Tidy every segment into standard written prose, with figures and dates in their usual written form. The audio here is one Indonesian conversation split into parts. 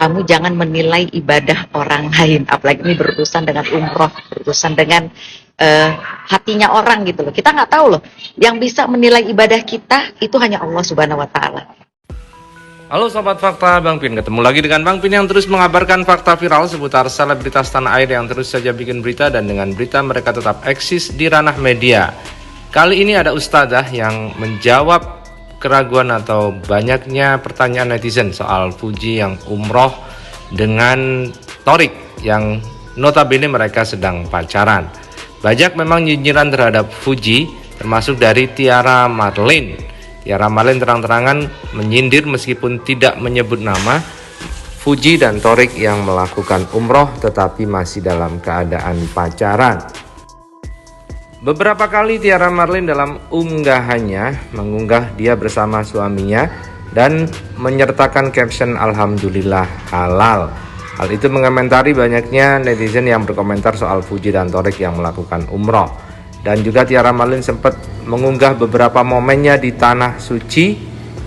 kamu jangan menilai ibadah orang lain, apalagi ini berurusan dengan umroh, berurusan dengan hatinya orang gitu loh. Kita nggak tahu loh, yang bisa menilai ibadah kita itu hanya Allah Subhanahu Wa Taala. Halo Sobat Fakta, Bang Pin ketemu lagi dengan Bang Pin yang terus mengabarkan fakta viral seputar selebritas tanah air yang terus saja bikin berita, dan dengan berita mereka tetap eksis di ranah media. Kali ini ada ustadzah yang menjawab keraguan atau banyaknya pertanyaan netizen soal Fuji yang umroh dengan Thorik yang notabene mereka sedang pacaran. Banyak memang nyinyiran terhadap Fuji, termasuk dari Tiara Marlene. Tiara Marlene terang-terangan menyindir meskipun tidak menyebut nama Fuji dan Thorik yang melakukan umroh tetapi masih dalam keadaan pacaran. Beberapa kali Tiara Marlene dalam unggahannya mengunggah dia bersama suaminya dan menyertakan caption Alhamdulillah halal. Hal itu mengomentari banyaknya netizen yang berkomentar soal Fuji dan Thorik yang melakukan umroh. Dan juga Tiara Marlene sempat mengunggah beberapa momennya di Tanah Suci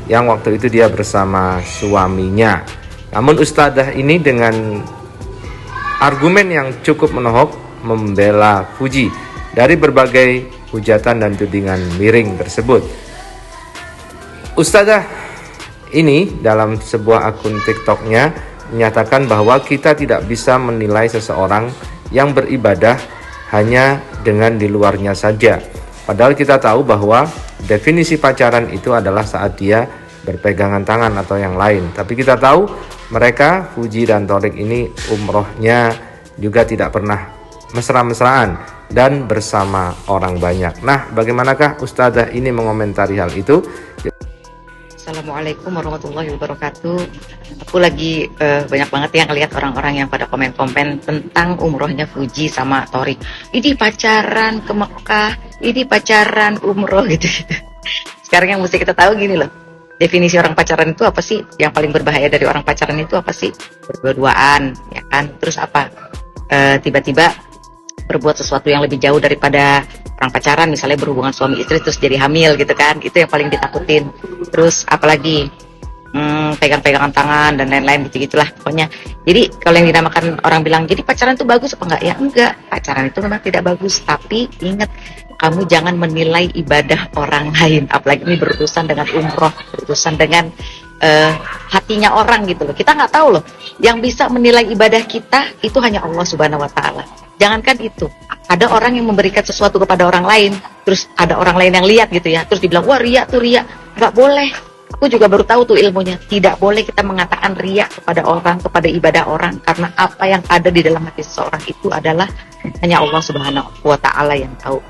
yang waktu itu dia bersama suaminya. Namun ustadzah ini dengan argumen yang cukup menohok membela Fuji dari berbagai hujatan dan tudingan miring tersebut. Ustadzah ini dalam sebuah akun TikToknya menyatakan bahwa kita tidak bisa menilai seseorang yang beribadah hanya dengan di luarnya saja. Padahal kita tahu bahwa definisi pacaran itu adalah saat dia berpegangan tangan atau yang lain. Tapi kita tahu mereka, Fuji dan Thorik ini umrohnya juga tidak pernah mesra-mesraan dan bersama orang banyak. Nah, bagaimanakah ustadzah ini mengomentari hal itu? Assalamualaikum warahmatullahi wabarakatuh. Aku lagi banyak banget yang ngelihat orang-orang yang pada komen-komen tentang umrohnya Fuji sama Thorik. Ini pacaran ke Mekah, ini pacaran umroh gitu. Sekarang yang mesti kita tahu gini loh. Definisi orang pacaran itu apa sih? Yang paling berbahaya dari orang pacaran itu apa sih? Berdua-duaan, ya kan? Terus apa? Tiba-tiba berbuat sesuatu yang lebih jauh daripada orang pacaran, misalnya berhubungan suami istri terus jadi hamil gitu kan, itu yang paling ditakutin. Terus apalagi pegang-pegangan tangan dan lain-lain gitu-gitulah pokoknya. Jadi kalau yang dinamakan orang bilang jadi pacaran itu bagus apa enggak, ya enggak, pacaran itu memang tidak bagus, tapi ingat, kamu jangan menilai ibadah orang lain, apalagi ini berurusan dengan umroh, berurusan dengan hatinya orang gitu loh. Kita nggak tahu loh, yang bisa menilai ibadah kita itu hanya Allah Subhanahu Wa Taala. Jangankan itu, ada orang yang memberikan sesuatu kepada orang lain, terus ada orang lain yang lihat gitu ya, terus dibilang wah ria tuh ria. Nggak boleh. Aku juga baru tahu tuh ilmunya. Tidak boleh kita mengatakan ria kepada orang, kepada ibadah orang, karena apa yang ada di dalam hati seseorang itu adalah hanya Allah Subhanahu Wa Taala yang tahu.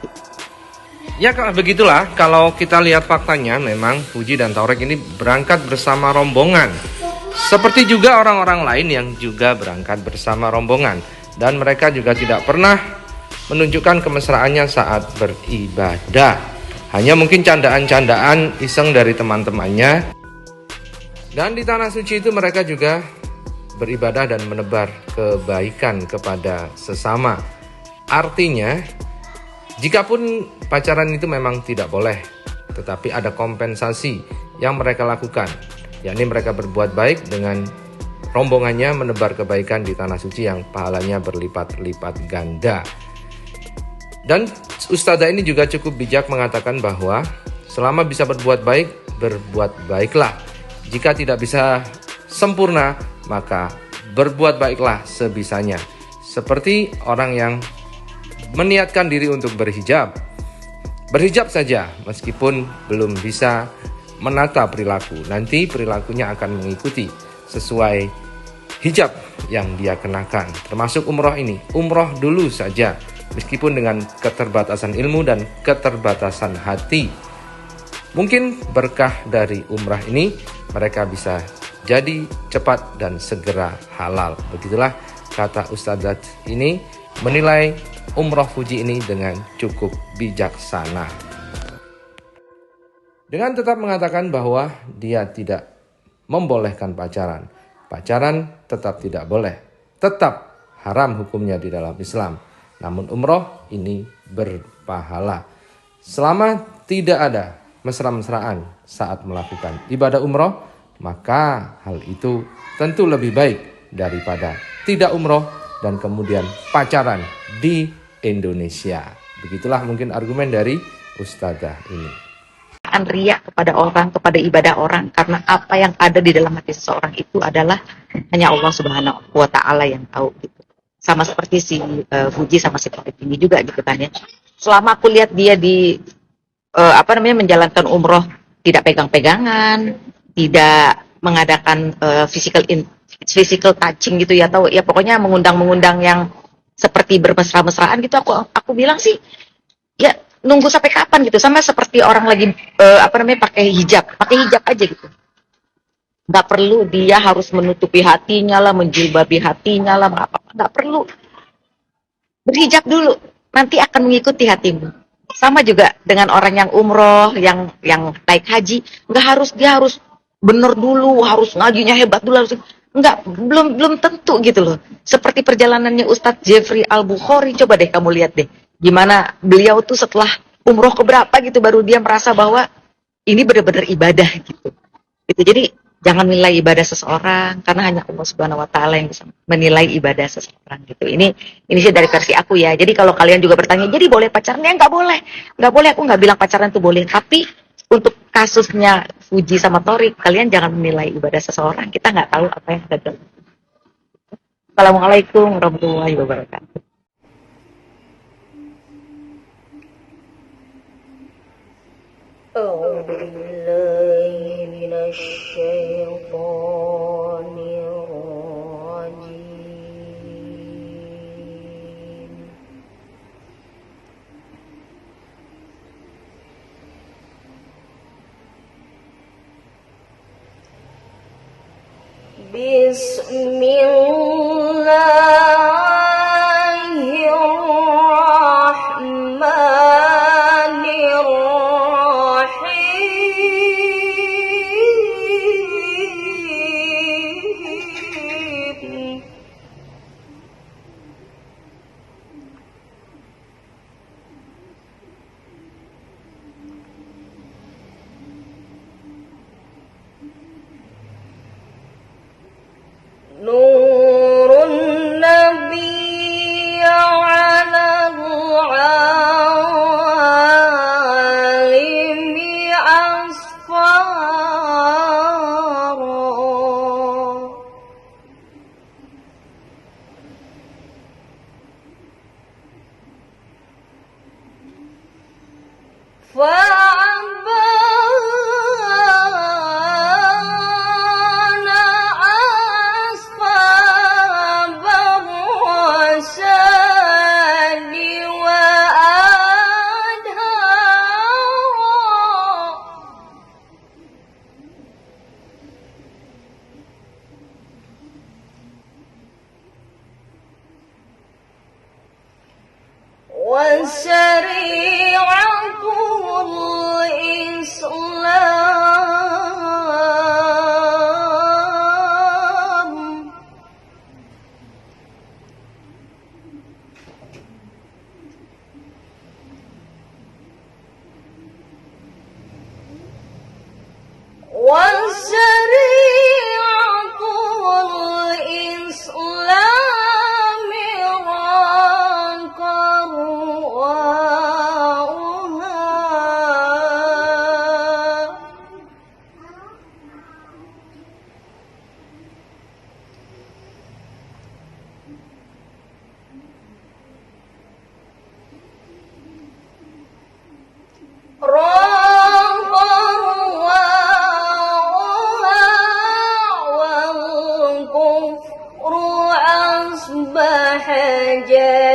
Ya begitulah, kalau kita lihat faktanya memang Fuji dan Thorik ini berangkat bersama rombongan. Seperti juga orang-orang lain yang juga berangkat bersama rombongan. Dan mereka juga tidak pernah menunjukkan kemesraannya saat beribadah. Hanya mungkin candaan-candaan iseng dari teman-temannya. Dan di Tanah Suci itu mereka juga beribadah dan menebar kebaikan kepada sesama. Artinya, jikapun pacaran itu memang tidak boleh, tetapi ada kompensasi yang mereka lakukan, yakni mereka berbuat baik dengan rombongannya menebar kebaikan di Tanah Suci yang pahalanya berlipat-lipat ganda. Dan ustadzah ini juga cukup bijak mengatakan bahwa selama bisa berbuat baik, berbuat baiklah. Jika tidak bisa sempurna, maka berbuat baiklah sebisanya. Seperti orang yang meniatkan diri untuk berhijab. Berhijab saja meskipun belum bisa menata perilaku. Nanti perilakunya akan mengikuti sesuai hijab yang dia kenakan. Termasuk umroh ini. Umroh dulu saja meskipun dengan keterbatasan ilmu dan keterbatasan hati. Mungkin berkah dari umrah ini mereka bisa jadi cepat dan segera halal. Begitulah kata ustadzat ini menilai umroh Fuji ini dengan cukup bijaksana. Dengan tetap mengatakan bahwa dia tidak membolehkan pacaran. Pacaran tetap tidak boleh. Tetap haram hukumnya di dalam Islam. Namun umroh ini berpahala. Selama tidak ada mesra-mesraan saat melakukan ibadah umroh, maka hal itu tentu lebih baik daripada tidak umroh dan kemudian pacaran di Indonesia. Begitulah mungkin argumen dari Ustazah ini. Riya kepada orang, kepada ibadah orang, karena apa yang ada di dalam hati seseorang itu adalah hanya Allah Subhanahu wa Ta'ala yang tahu gitu. Sama seperti si Fuji sama si Torik ini juga gitu kan ya. Selama aku lihat dia di menjalankan umroh tidak pegang-pegangan, tidak mengadakan physical touching gitu ya, atau ya pokoknya mengundang-mengundang yang seperti bermesra-mesraan gitu, aku bilang sih ya nunggu sampai kapan gitu, sama seperti orang lagi pakai hijab aja gitu. Nggak perlu dia harus menutupi hatinya lah, menjilbabi hatinya lah, nggak perlu. Berhijab dulu, nanti akan mengikuti hatimu. Sama juga dengan orang yang umroh, yang naik haji, dia harus bener dulu, harus ngajinya hebat dulu, belum tentu gitu loh. Seperti perjalanannya Ustadz Jeffrey Al-Bukhari, coba deh kamu lihat deh, gimana beliau tuh setelah umroh keberapa gitu baru dia merasa bahwa ini benar-benar ibadah gitu. Jadi jangan nilai ibadah seseorang karena hanya Allah Subhanahu wa Ta'ala yang bisa menilai ibadah seseorang gitu. Ini sih dari versi aku ya. Jadi kalau kalian juga bertanya, jadi boleh pacaran? Ya nggak boleh. Aku nggak bilang pacaran tuh boleh. Tapi untuk kasusnya Fuji sama Torik, kalian jangan menilai ibadah seseorang. Kita nggak tahu apa yang ada. Assalamualaikum warahmatullahi wabarakatuh. أعوذ بالله من الشيطان الرجيم بسم الله الرحمن الرحيم نور النبي على العالم أسفارا فأبان أصحاب الرسل وشريعة الإسلام وشريعة الإسلام راق رواؤها راق رواؤها والكفر أصبح جاهلا